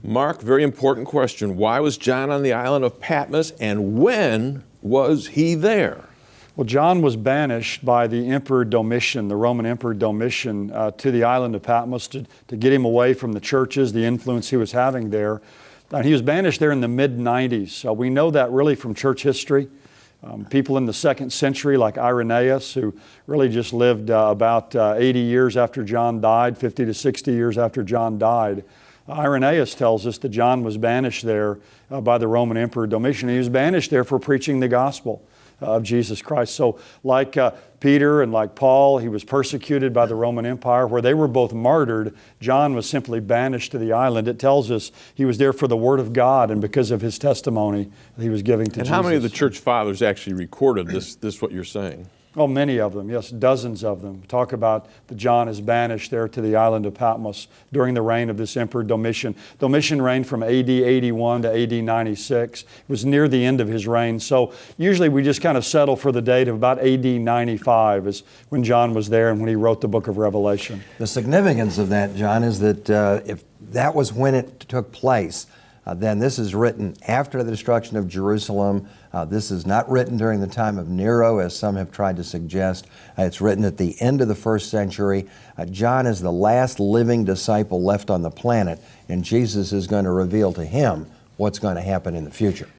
Mark, very important question. Why was John on the island of Patmos, and when was he there? Well, John was banished by the Emperor Domitian, the Roman Emperor Domitian, to the island of Patmos to get him away from the churches, the influence he was having there. And he was banished there in the mid-90s. We know that really from church history. People in the 2nd century like Irenaeus, who really just lived about 80 years after John died, 50 to 60 years after John died. Irenaeus tells us that John was banished there by the Roman Emperor Domitian. He was banished there for preaching the gospel of Jesus Christ. So like Peter and like Paul, he was persecuted by the Roman Empire, where they were both martyred. John was simply banished to the island. It tells us he was there for the Word of God and because of his testimony that he was giving to Jesus. And how many of the church fathers actually recorded this what you're saying? Oh, many of them, yes, dozens of them. Talk about that John is banished there to the island of Patmos during the reign of this Emperor Domitian. Domitian reigned from AD 81 to AD 96. It was near the end of his reign. So usually we just kind of settle for the date of about AD 95 is when John was there and when he wrote the book of Revelation. The significance of that, John, is that if that was when it took place, then this is written after the destruction of Jerusalem. This is not written during the time of Nero, as some have tried to suggest. It's written at the end of the 1st century. John is the last living disciple left on the planet, and Jesus is going to reveal to him what's going to happen in the future.